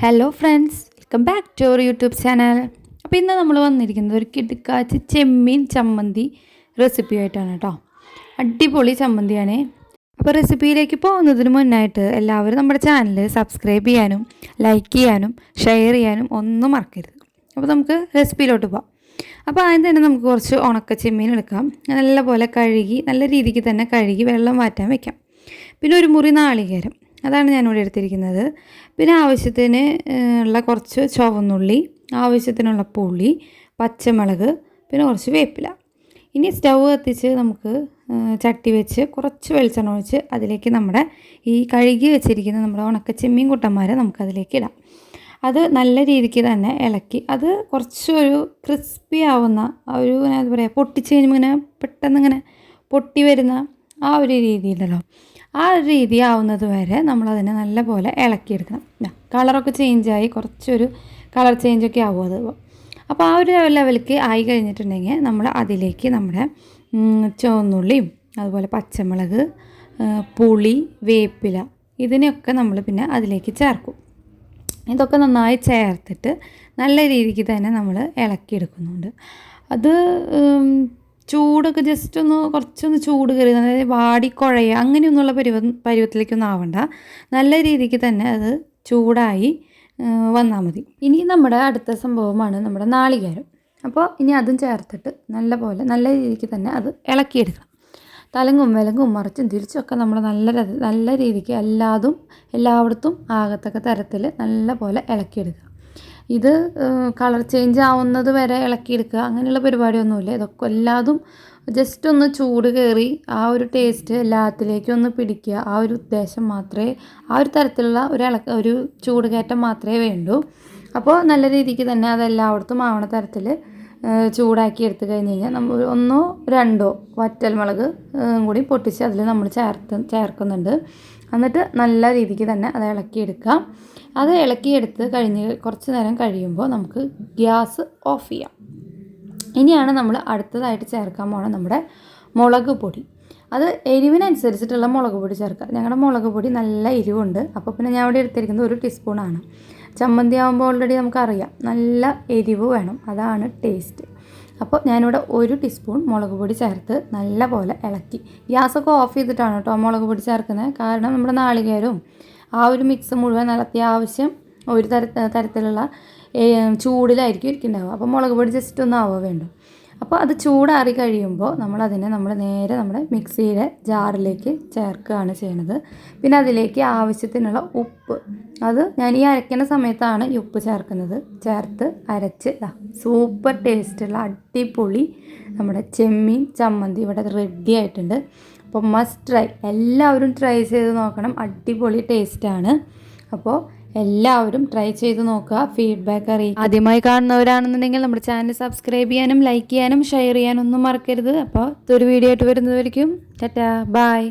Hello friends, welcome back to our YouTube channel. അപ്പോൾ ഇന്ന് നമ്മൾ വന്നിരിക്കുന്നത് ഒരു കിടുക്കാച്ചി ചെമ്മീൻ ചമ്മന്തി റെസിപ്പി ആയിട്ടാണ് കേട്ടോ. അടിപൊളി ചമ്മന്തിയാണ്. അപ്പോൾ റെസിപ്പിയിലേക്ക് പോകുന്നതിന് മുന്നായിട്ട് എല്ലാവരും നമ്മുടെ ചാനൽ സബ്സ്ക്രൈബ് ചെയ്യാനും ലൈക്ക് ചെയ്യാനും ഷെയർ ചെയ്യാനും ഒന്നും മറക്കരുത്. അപ്പോൾ നമുക്ക് റെസിപ്പിയിലോട്ട് പോകാം. അപ്പോൾ ആദ്യം തന്നെ നമുക്ക് കുറച്ച് ഉണക്ക ചെമ്മീൻ എടുക്കാം. നല്ലപോലെ കഴുകി, നല്ല രീതിക്ക് തന്നെ കഴുകി വെള്ളം മാറ്റാൻ വെക്കാം. പിന്നെ ഒരു മുറി നാളികേരം, അതാണ് ഞാനിവിടെ എടുത്തിരിക്കുന്നത്. പിന്നെ ആവശ്യത്തിന് ഉള്ള കുറച്ച് ചുവന്നുള്ളി, ആവശ്യത്തിനുള്ള പുളി, പച്ചമുളക്, പിന്നെ കുറച്ച് വേപ്പില. ഇനി സ്റ്റൗ കത്തിച്ച് നമുക്ക് ചട്ടി വെച്ച് കുറച്ച് വെളിച്ചെണ്ണ ഒഴിച്ച് അതിലേക്ക് നമ്മുടെ ഈ കഴുകി വെച്ചിരിക്കുന്ന നമ്മുടെ ഉണക്ക ചെമ്മീൻ കുട്ടന്മാരെ നമുക്കതിലേക്ക് ഇടാം. അത് നല്ല രീതിക്ക് തന്നെ ഇളക്കി, അത് കുറച്ചൊരു ക്രിസ്പി ആവുന്ന ആ ഒരു എന്താ പറയുക, പൊട്ടിച്ച് കഴിയുമ്പോൾ ഇങ്ങനെ പെട്ടെന്ന് ഇങ്ങനെ പൊട്ടി വരുന്ന ആ ഒരു രീതിയിലല്ലോ, ആ ഒരു രീതി ആവുന്നത് വരെ നമ്മളതിനെ നല്ലപോലെ ഇളക്കിയെടുക്കണം. കളറൊക്കെ ചേഞ്ചായി കുറച്ചൊരു കളർ ചേഞ്ചൊക്കെ ആവും അത്. അപ്പോൾ ആ ഒരു ലെവലിലേക്ക് ആയി കഴിഞ്ഞിട്ടുണ്ടെങ്കിൽ നമ്മൾ അതിലേക്ക് നമ്മുടെ ചുവന്നുള്ളിയും അതുപോലെ പച്ചമുളക്, പുളി, വേപ്പില ഇതിനെയൊക്കെ നമ്മൾ പിന്നെ അതിലേക്ക് ചേർക്കും. ഇതൊക്കെ നന്നായി ചേർത്തിട്ട് നല്ല രീതിക്ക് തന്നെ നമ്മൾ ഇളക്കിയെടുക്കുന്നുണ്ട്. അത് ചൂടൊക്കെ ജസ്റ്റ് ഒന്ന് കുറച്ചൊന്ന് ചൂട് കയറി, അതായത് വാടിക്കുഴയുക അങ്ങനെയൊന്നുള്ള പരുവത്തിലേക്കൊന്നും ആവണ്ട. നല്ല രീതിക്ക് തന്നെ അത് ചൂടായി വന്നാൽ മതി. ഇനി നമ്മുടെ അടുത്ത സംഭവമാണ് നമ്മുടെ നാളികേരം. അപ്പോൾ ഇനി അതും ചേർത്തിട്ട് നല്ല രീതിക്ക് തന്നെ അത് ഇളക്കിയെടുക്കണം. തലങ്ങും വിലങ്ങും മറിച്ചും തിരിച്ചൊക്കെ നമ്മൾ നല്ല രീതിക്ക് എല്ലായിടത്തും ആകത്തക്ക തരത്തിൽ നല്ല പോലെ ഇളക്കിയെടുക്കുക. ഇത് കളർ ചേഞ്ച് ആവുന്നത് വരെ ഇളക്കിയെടുക്കുക അങ്ങനെയുള്ള പരിപാടിയൊന്നുമില്ല. ഇതൊക്കെ എല്ലാതും ജസ്റ്റ് ഒന്ന് ചൂട് കയറി ആ ഒരു ടേസ്റ്റ് എല്ലാത്തിലേക്കും ഒന്ന് പിടിക്കുക, ആ ഒരു ഉദ്ദേശം മാത്രമേ, ആ ഒരു തരത്തിലുള്ള ഒരു ചൂട് കയറ്റം മാത്രമേ വേണ്ടൂ. അപ്പോൾ നല്ല രീതിക്ക് തന്നെ അതെല്ലായിടത്തും ആവണ തരത്തിൽ ചൂടാക്കി എടുത്തു കഴിഞ്ഞ് കഴിഞ്ഞാൽ നമ്മൾ 1-2 വറ്റൽമുളക് കൂടി പൊട്ടിച്ച് അതിൽ നമ്മൾ ചേർക്കുന്നുണ്ട്. എന്നിട്ട് നല്ല രീതിക്ക് തന്നെ അത് ഇളക്കിയെടുക്കാം. അത് ഇളക്കിയെടുത്ത് കഴിഞ്ഞ് കുറച്ച് നേരം കഴിയുമ്പോൾ നമുക്ക് ഗ്യാസ് ഓഫ് ചെയ്യാം. ഇനിയാണ് നമ്മൾ അടുത്തതായിട്ട് ചേർക്കാൻ പോകണം നമ്മുടെ മുളക് പൊടി. അത് എരിവിനനുസരിച്ചിട്ടുള്ള മുളക് പൊടി ചേർക്കുക. ഞങ്ങളുടെ മുളക് പൊടി നല്ല എരിവുണ്ട്, അപ്പോൾ പിന്നെ ഞാൻ ഇവിടെ എടുത്തിരിക്കുന്നത് 1 ടീസ്പൂണാണ്. ചമ്മന്തി ആകുമ്പോൾ ഓൾറെഡി നമുക്കറിയാം നല്ല എരിവ് വേണം, അതാണ് ടേസ്റ്റ്. അപ്പോൾ ഞാനിവിടെ 1 ടീസ്പൂൺ മുളക് പൊടി ചേർത്ത് നല്ല പോലെ ഇളക്കി. ഗ്യാസൊക്കെ ഓഫ് ചെയ്തിട്ടാണ് കേട്ടോ മുളക് പൊടി ചേർക്കുന്നത്. കാരണം നമ്മുടെ നാളികേരവും ആ ഒരു മിക്സ് മുഴുവൻ നല്ല അത്യാവശ്യം ഒരു തരത്തിലുള്ള ചൂടിലായിരിക്കും ഇരിക്കുന്നുണ്ടാവുക. അപ്പോൾ മുളക് പൊടി ജസ്റ്റ് ഒന്ന് ആവുക വേണ്ടു. അപ്പോൾ അത് ചൂടാറി കഴിയുമ്പോൾ നമ്മൾ നേരെ നമ്മുടെ മിക്സിയുടെ ജാറിലേക്ക് ചേർക്കുകയാണ് ചെയ്യുന്നത്. പിന്നെ അതിലേക്ക് ആവശ്യത്തിനുള്ള ഉപ്പ്, അത് ഞാൻ ഈ അരയ്ക്കുന്ന സമയത്താണ് ഈ ഉപ്പ് ചേർക്കുന്നത്. ചേർത്ത് അരച്ച് സൂപ്പർ ടേസ്റ്റുള്ള അടിപൊളി നമ്മുടെ ചെമ്മീൻ ചമ്മന്തി ഇവിടെ റെഡി ആയിട്ടുണ്ട്. അപ്പോൾ മസ്റ്റ് ട്രൈ, എല്ലാവരും ട്രൈ ചെയ്ത് നോക്കണം. അടിപൊളി ടേസ്റ്റാണ്. അപ്പോൾ എല്ലാവരും ട്രൈ ചെയ്ത് നോക്കുക, ഫീഡ്ബാക്ക് അറിയിക്കുക. ആദ്യമായി കാണുന്നവരാണെന്നുണ്ടെങ്കിൽ നമ്മുടെ ചാനൽ സബ്സ്ക്രൈബ് ചെയ്യാനും ലൈക്ക് ചെയ്യാനും ഷെയർ ചെയ്യാനും ഒന്നും മറക്കരുത്. അപ്പോൾ ഒരു വീഡിയോ ആയിട്ട് വരുന്നതായിരിക്കും. ടാറ്റാ, ബൈ.